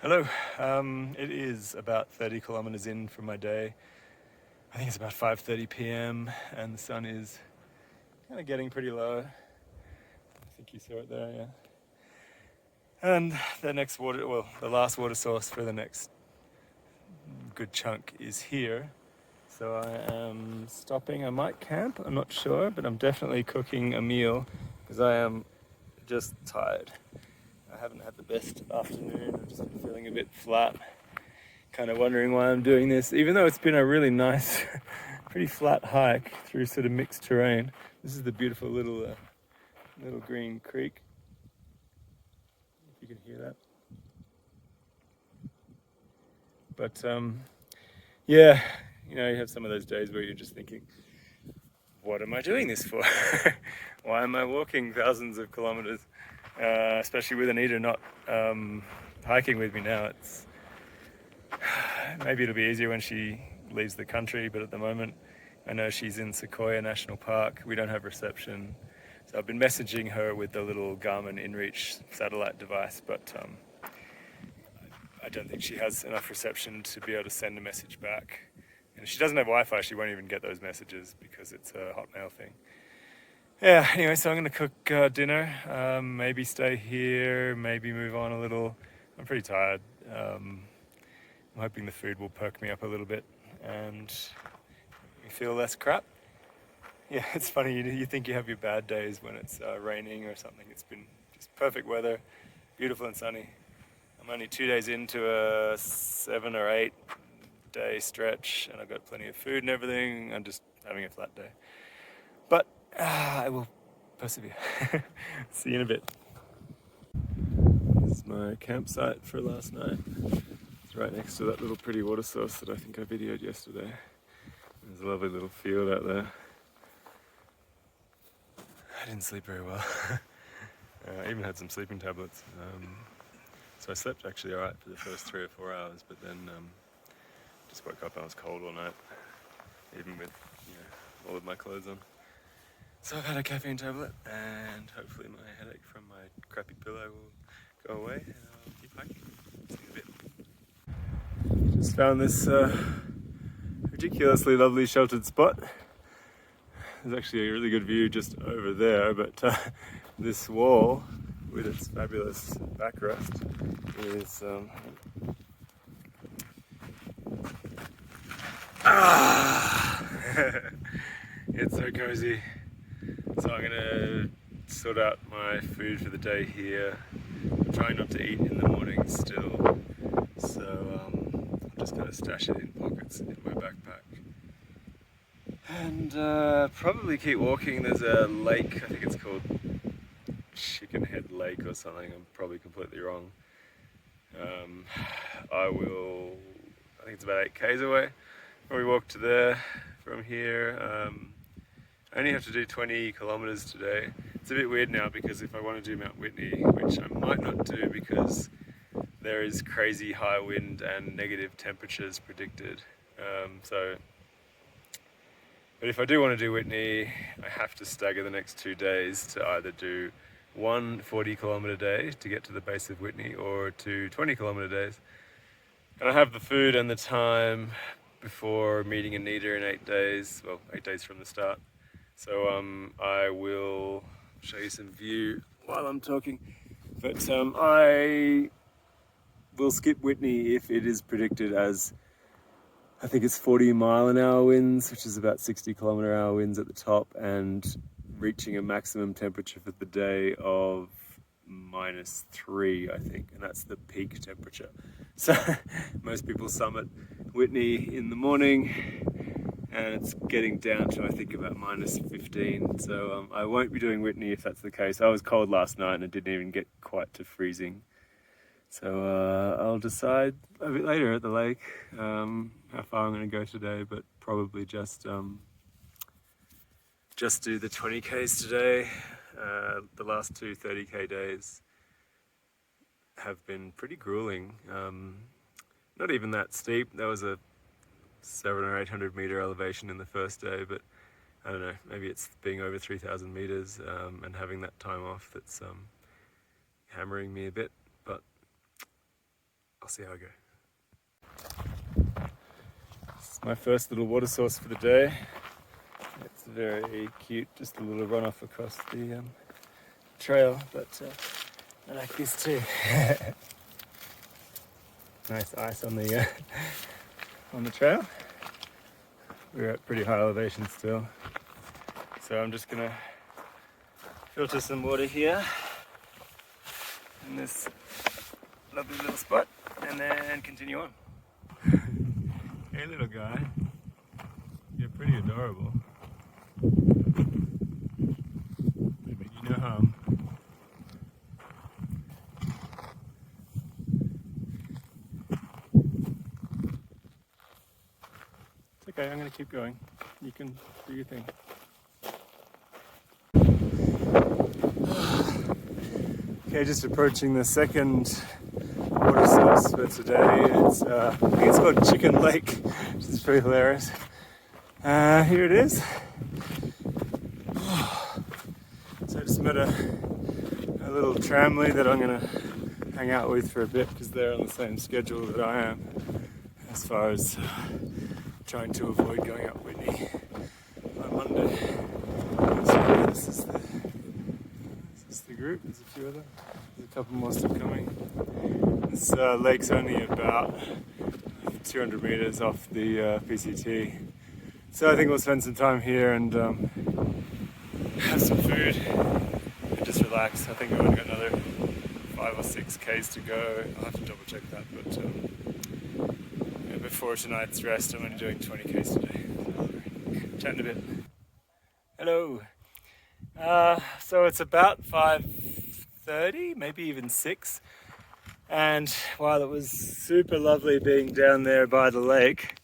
Hello. It is about 30 kilometers in from my day. I think it's about 5:30 p.m. and the sun is kind of getting pretty low. I think you saw it there, yeah. And the last water source for the next good chunk is here. So I am stopping. I might camp, I'm not sure, but I'm definitely cooking a meal because I am just tired. I haven't had the best afternoon. I've just been feeling a bit flat. Kind of wondering why I'm doing this, even though it's been a really nice, pretty flat hike through sort of mixed terrain. This is the beautiful little green creek. If you can hear that. But yeah, you have some of those days where you're just thinking, what am I doing this for? Why am I walking thousands of kilometers? Especially with Anita not hiking with me now. Maybe it'll be easier when she leaves the country, but at the moment, I know she's in Sequoia National Park. We don't have reception. So I've been messaging her with the little Garmin InReach satellite device, but I don't think she has enough reception to be able to send a message back. And if she doesn't have Wi-Fi, she won't even get those messages because it's a Hotmail thing. Yeah, anyway, so I'm going to cook dinner, maybe stay here, maybe move on a little. I'm pretty tired. I'm hoping the food will perk me up a little bit and make me feel less crap. Yeah, it's funny, you think you have your bad days when it's raining or something. It's been just perfect weather, beautiful and sunny. I'm only 2 days into a 7 or 8 day stretch and I've got plenty of food and everything. I'm just having a flat day. But I will persevere. See you in a bit. This is my campsite for last night. It's right next to that little pretty water source that I think I videoed yesterday. There's a lovely little field out there. I didn't sleep very well. I even had some sleeping tablets. So I slept actually alright for the first 3 or 4 hours, but then just woke up and I was cold all night, even with all of my clothes on. So I've had a caffeine tablet, and hopefully my headache from my crappy pillow will go away, and I'll keep hiking. See you in a bit. Just found this ridiculously lovely sheltered spot. There's actually a really good view just over there, but this wall with its fabulous backrest is it's so cozy. So I'm gonna sort out my food for the day here. I'm trying not to eat in the morning still, so I'm just gonna stash it in pockets in my backpack. And probably keep walking. There's a lake, I think it's called Chicken Head Lake or something. I'm probably completely wrong. I think it's about 8 k's away. Probably walk to there from here. I only have to do 20 kilometers today. It's a bit weird now because if I want to do Mount Whitney, which I might not do because there is crazy high wind and negative temperatures predicted. But if I do want to do Whitney, I have to stagger the next 2 days to either do one 40-kilometer day to get to the base of Whitney or 2 20-kilometer days. And I have the food and the time before meeting Anita in 8 days, well, 8 days from the start. So I will show you some view while I'm talking. But I will skip Whitney if it is predicted as, I think it's 40-mile-an-hour winds, which is about 60-kilometer-hour winds at the top, and reaching a maximum temperature for the day of -3, I think, and that's the peak temperature. So most people summit Whitney in the morning, and it's getting down to, I think, about -15. So I won't be doing Whitney if that's the case. I was cold last night and it didn't even get quite to freezing. So I'll decide a bit later at the lake how far I'm going to go today, but probably just do the 20 k's today. The last 2 30k days have been pretty grueling. Not even that steep. There was a 700 or 800 meter elevation in the first day, but I don't know, maybe it's being over 3,000 meters and having that time off that's hammering me a bit. But I'll see how I go. This is my first little water source for the day. It's very cute, just a little runoff across the trail, but I like this too. Nice ice on the trail. We're at pretty high elevation still, so I'm just gonna filter some water here in this lovely little spot and then continue on. Hey little guy, you're pretty adorable. They make you no harm. It's okay, I'm going to keep going. You can do your thing. Okay, just approaching the second water source for today. It's I think it's called Chicken Lake, which is pretty hilarious. Here it is. So I just met a little tramley that I'm going to hang out with for a bit because they're on the same schedule that I am as far as trying to avoid going up Whitney on Monday. So yeah, this is the group. There's a few of them. There's a couple more still coming. This lake's only about 200 meters off the PCT. So I think we'll spend some time here and have some food and just relax. I think we've only got another 5 or 6 Ks to go. I'll have to double check that, but yeah, before tonight's rest I'm only doing 20 Ks today. Chat in a bit. Hello. So it's about 5:30, maybe even 6. And while it was super lovely being down there by the lake,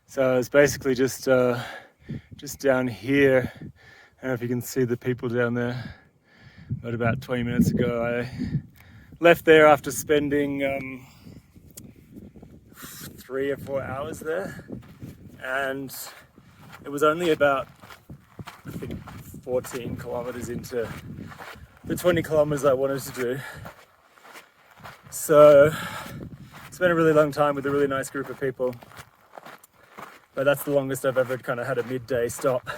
so I was basically just down here. I don't know if you can see the people down there. But about 20 minutes ago, I left there after spending 3 or 4 hours there, and it was only about, I think, 14 kilometers into the 20 kilometers I wanted to do. So spent a really long time with a really nice group of people, but that's the longest I've ever kind of had a midday stop.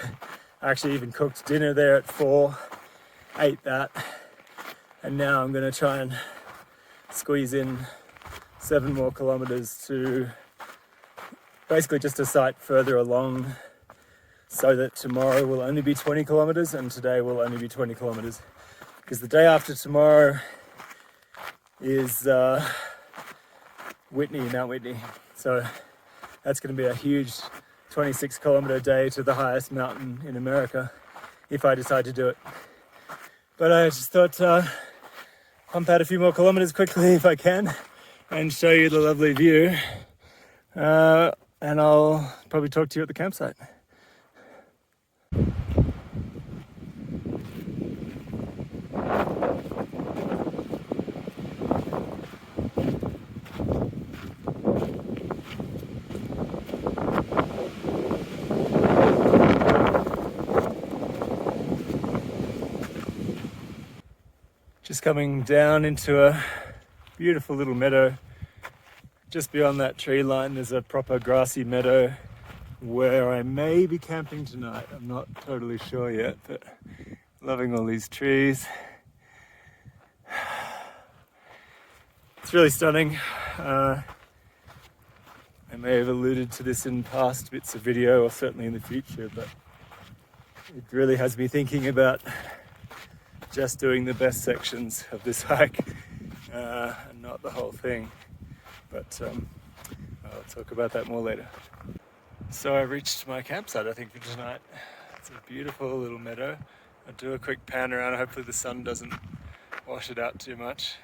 I actually even cooked dinner there at 4, ate that, and now I'm going to try and squeeze in 7 more kilometers to basically just a site further along, so that tomorrow will only be 20 kilometers and today will only be 20 kilometers, because the day after tomorrow is Mount Whitney. So that's going to be a huge 26 kilometer day to the highest mountain in America if I decide to do it. But I just thought pump out a few more kilometers quickly if I can and show you the lovely view, and I'll probably talk to you at the campsite. Just coming down into a beautiful little meadow. Just beyond that tree line there's a proper grassy meadow where I may be camping tonight. I'm not totally sure yet, but loving all these trees. It's really stunning. I may have alluded to this in past bits of video, or certainly in the future, but it really has me thinking about just doing the best sections of this hike and not the whole thing. But I'll talk about that more later. So I reached my campsite, I think, for tonight. It's a beautiful little meadow. I'll do a quick pan around. Hopefully the sun doesn't wash it out too much.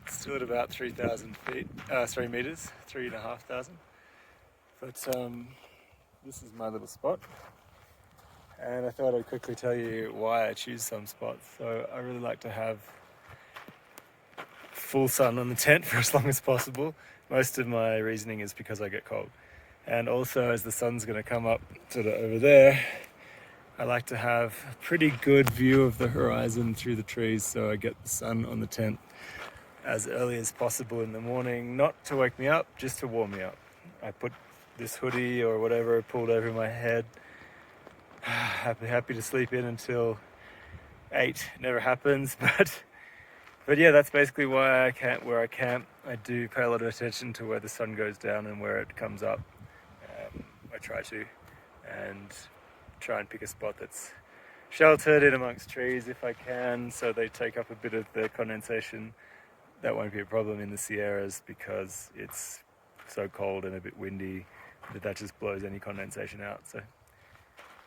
It's still at about 3,000 feet, 3 meters, 3,500. But this is my little spot. And I thought I'd quickly tell you why I choose some spots. So I really like to have full sun on the tent for as long as possible. Most of my reasoning is because I get cold. And also, as the sun's going to come up sort of over there, I like to have a pretty good view of the horizon through the trees, so I get the sun on the tent as early as possible in the morning, not to wake me up, just to warm me up. I put this hoodie or whatever pulled over my head. Happy to sleep in until 8. Never happens, but yeah, that's basically why where I camp. I do pay a lot of attention to where the sun goes down and where it comes up. I try to, and try and pick a spot that's sheltered in amongst trees if I can, so they take up a bit of the condensation. That won't be a problem in the Sierras because it's so cold and a bit windy that just blows any condensation out. So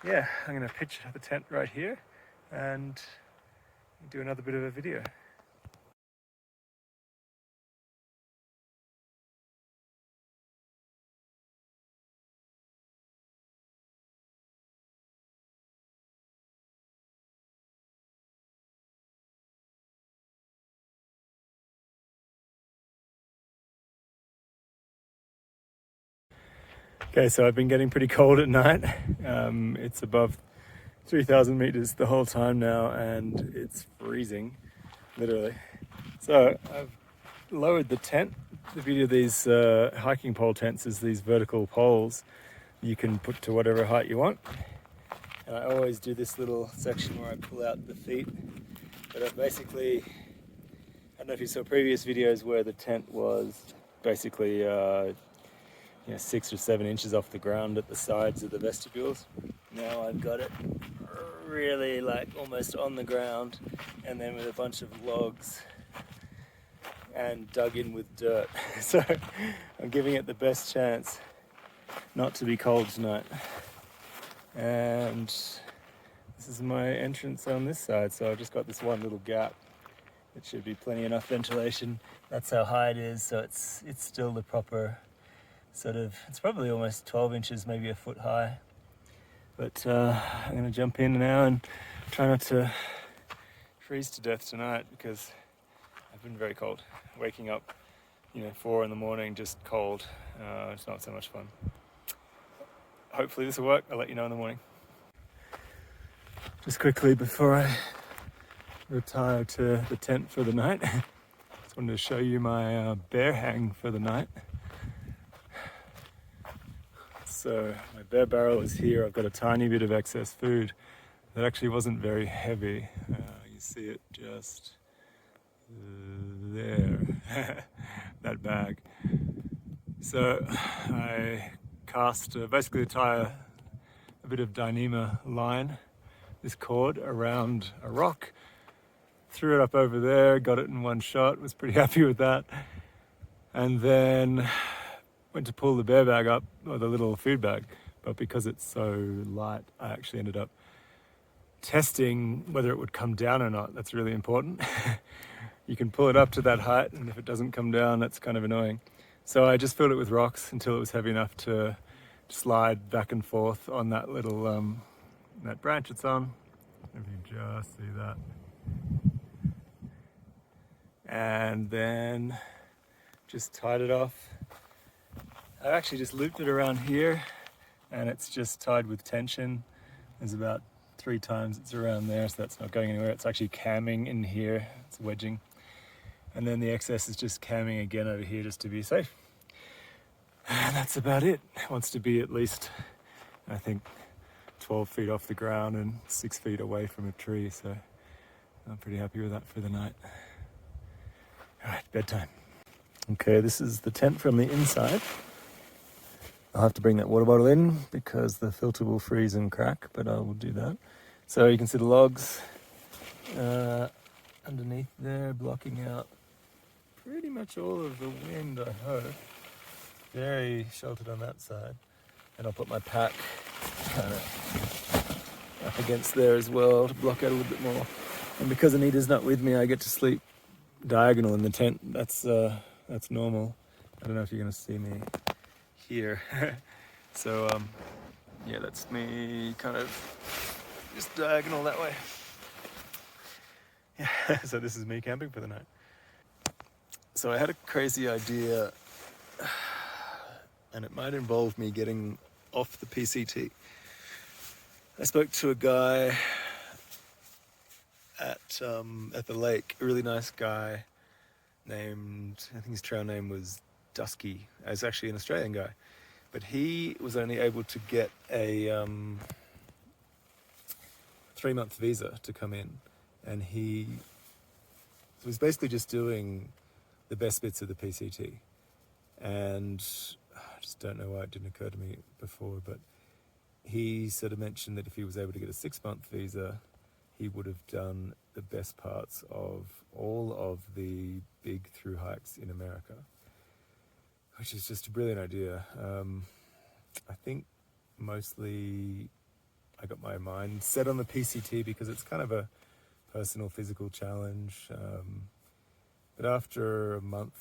yeah, I'm going to pitch the tent right here and do another bit of a video. Okay, so I've been getting pretty cold at night. It's above 3,000 meters the whole time now, and it's freezing, literally. So I've lowered the tent. The beauty of these hiking pole tents is these vertical poles you can put to whatever height you want. And I always do this little section where I pull out the feet. But I've basically, I don't know if you saw previous videos where the tent was basically 6 or 7 inches off the ground at the sides of the vestibules. Now I've got it really like almost on the ground, and then with a bunch of logs and dug in with dirt. So I'm giving it the best chance not to be cold tonight. And this is my entrance on this side, so I've just got this one little gap. It should be plenty enough ventilation. That's how high it is, so it's still the proper sort of, it's probably almost 12 inches, maybe a foot high. But I'm going to jump in now and try not to freeze to death tonight because I've been very cold. Waking up, 4 in the morning, just cold. It's not so much fun. Hopefully this will work. I'll let you know in the morning. Just quickly before I retire to the tent for the night, just wanted to show you my bear hang for the night. So my bear barrel is here. I've got a tiny bit of excess food that actually wasn't very heavy. You see it just there, that bag. So I cast basically tie a bit of Dyneema line, this cord, around a rock, threw it up over there, got it in one shot, was pretty happy with that, and then went to pull the bear bag up, or the little food bag, but because it's so light, I actually ended up testing whether it would come down or not. That's really important. You can pull it up to that height, and if it doesn't come down, that's kind of annoying. So I just filled it with rocks until it was heavy enough to slide back and forth on that little that branch it's on. If you just see that. And then just tied it off. I actually just looped it around here, and it's just tied with tension. There's about 3 times it's around there, so that's not going anywhere. It's actually camming in here, it's wedging. And then the excess is just camming again over here just to be safe. And that's about it. It wants to be at least, I think, 12 feet off the ground and 6 feet away from a tree, so I'm pretty happy with that for the night. All right, bedtime. Okay, this is the tent from the inside. I'll have to bring that water bottle in because the filter will freeze and crack, but I will do that. So you can see the logs underneath there blocking out pretty much all of the wind, I hope. Very sheltered on that side. And I'll put my pack kind of up against there as well to block out a little bit more. And because Anita's not with me, I get to sleep diagonal in the tent. That's normal. I don't know if you're going to see me here. So yeah, that's me kind of just diagonal that way. Yeah, so this is me camping for the night. So I had a crazy idea, and it might involve me getting off the PCT. I spoke to a guy at the lake, a really nice guy, named, I think his trail name was Dusky. It's actually an Australian guy, but he was only able to get a 3-month visa to come in, and he was basically just doing the best bits of the PCT. And I just don't know why it didn't occur to me before, but he sort of mentioned that if he was able to get a 6-month visa, he would have done the best parts of all of the big through hikes in America, which is just a brilliant idea. I think mostly I got my mind set on the PCT because it's kind of a personal physical challenge. But after a month,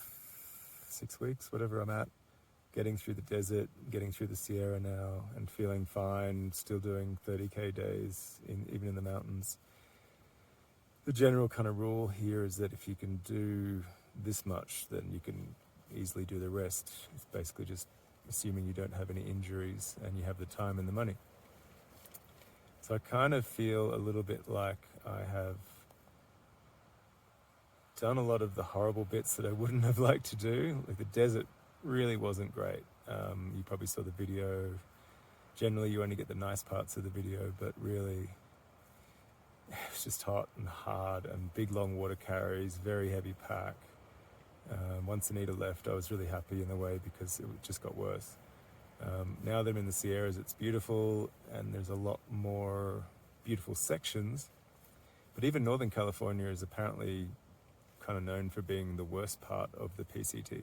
6 weeks, whatever I'm at, getting through the desert, getting through the Sierra now, and feeling fine, still doing 30k days, even in the mountains. The general kind of rule here is that if you can do this much, then you can easily do the rest. It's basically just assuming you don't have any injuries and you have the time and the money. So I kind of feel a little bit like I have done a lot of the horrible bits that I wouldn't have liked to do. Like the desert really wasn't great. You probably saw the video. Generally, you only get the nice parts of the video, but really, it's just hot and hard and big long water carries, very heavy pack. Once Anita left, I was really happy in a way because it just got worse. Now that I'm in the Sierras, it's beautiful and there's a lot more beautiful sections. But even Northern California is apparently kind of known for being the worst part of the PCT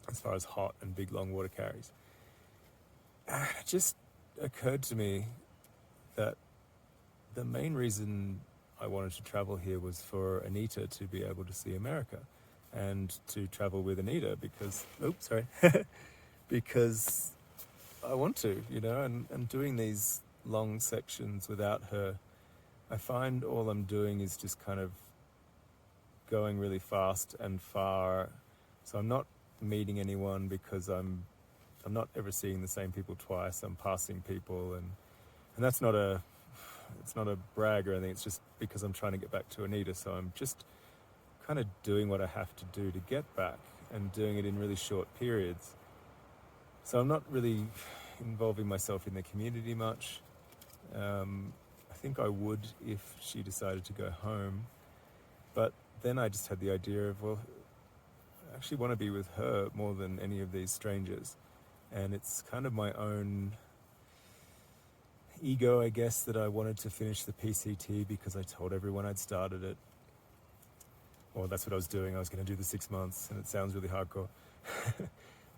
as far as hot and big long water carries. And it just occurred to me that the main reason I wanted to travel here was for Anita to be able to see America and to travel with Anita because, because I want to, and doing these long sections without her, I find all I'm doing is just kind of going really fast and far. So I'm not meeting anyone because I'm not ever seeing the same people twice. I'm passing people, and that's not it's not a brag or anything. It's just because I'm trying to get back to Anita. So I'm just kind of doing what I have to do to get back and doing it in really short periods. So I'm not really involving myself in the community much. I think I would if she decided to go home, but then I just had the idea of, well, I actually want to be with her more than any of these strangers. And it's kind of my own ego, I guess, that I wanted to finish the PCT because I told everyone I'd started it. Well, that's what I was doing. I was going to do the 6 months, and it sounds really hardcore.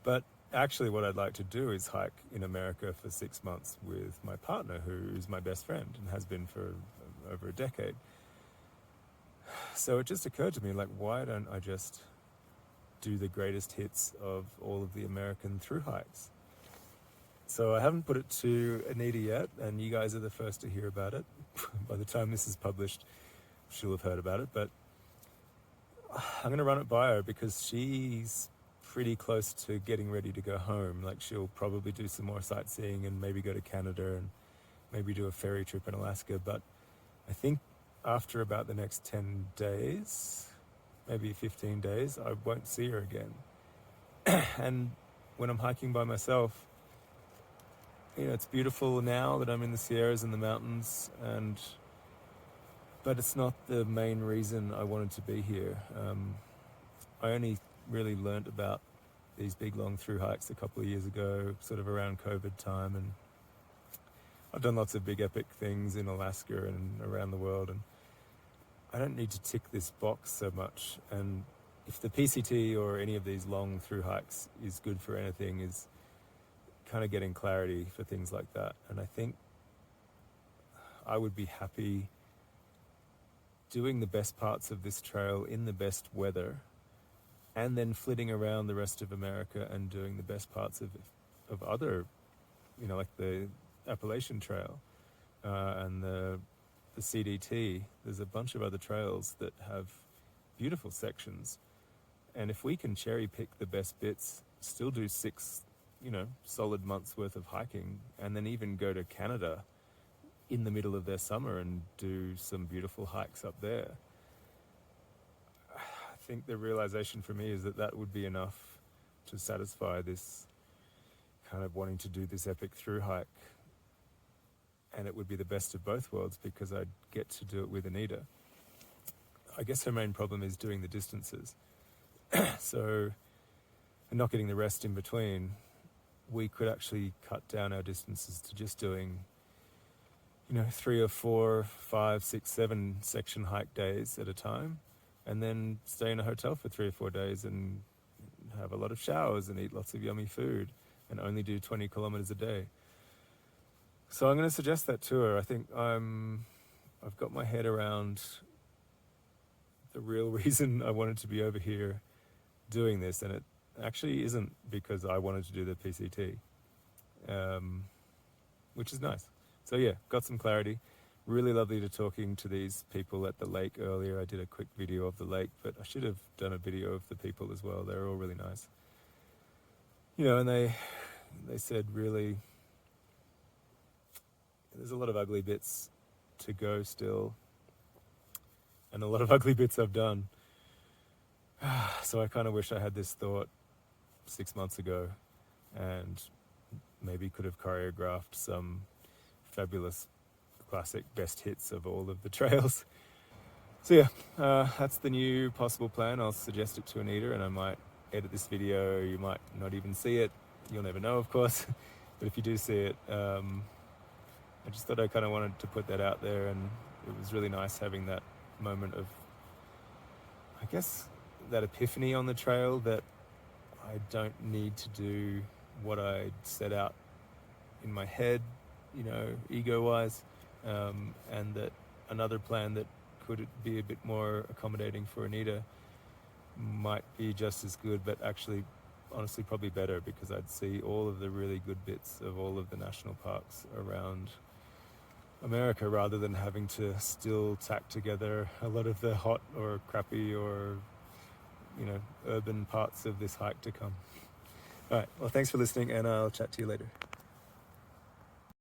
But actually what I'd like to do is hike in America for 6 months with my partner, who's my best friend and has been for over a decade. So it just occurred to me, like, why don't I just do the greatest hits of all of the American through hikes? So I haven't put it to Anita yet, and you guys are the first to hear about it. By the time this is published, she'll have heard about it, but I'm going to run it by her because she's pretty close to getting ready to go home. Like, she'll probably do some more sightseeing and maybe go to Canada and maybe do a ferry trip in Alaska. But I think after about the next 10 days, maybe 15 days, I won't see her again. And when I'm hiking by myself, it's beautiful now that I'm in the Sierras and the mountains, but it's not the main reason I wanted to be here. I only really learnt about these big long through hikes a couple of years ago, sort of around COVID time, and I've done lots of big epic things in Alaska and around the world, and I don't need to tick this box so much. And if the PCT or any of these long through hikes is good for anything, is kind of getting clarity for things like that. And I think I would be happy doing the best parts of this trail in the best weather, and then flitting around the rest of America and doing the best parts of other, like the Appalachian Trail and the CDT. There's a bunch of other trails that have beautiful sections. And if we can cherry pick the best bits, still do 6, solid months worth of hiking, and then even go to Canada in the middle of their summer and do some beautiful hikes up there, I think the realization for me is that that would be enough to satisfy this kind of wanting to do this epic through hike. And it would be the best of both worlds because I'd get to do it with Anita. I guess her main problem is doing the distances. So, and not getting the rest in between, we could actually cut down our distances to just doing, 3 or 4, 5, 6, 7 section hike days at a time, and then stay in a hotel for 3 or 4 days and have a lot of showers and eat lots of yummy food and only do 20 kilometers a day. So I'm going to suggest that to her. I think I've got my head around the real reason I wanted to be over here doing this, and it actually isn't because I wanted to do the PCT, which is nice. So yeah, got some clarity. Really lovely to talking to these people at the lake earlier. I did a quick video of the lake, but I should have done a video of the people as well. They're all really nice. And they said really, there's a lot of ugly bits to go still, and a lot of ugly bits I've done. So I kind of wish I had this thought 6 months ago and maybe could have choreographed some fabulous classic best hits of all of the trails. So yeah, that's the new possible plan. I'll suggest it to Anita, and I might edit this video. You might not even see it. You'll never know, of course. But if you do see it, I just thought I kind of wanted to put that out there, and it was really nice having that moment of, I guess, that epiphany on the trail that I don't need to do what I set out in my head, ego-wise, and that another plan that could be a bit more accommodating for Anita might be just as good, but actually, honestly, probably better, because I'd see all of the really good bits of all of the national parks around America rather than having to still tack together a lot of the hot or crappy or urban parts of this hike to come. All right, well, thanks for listening, and I'll chat to you later.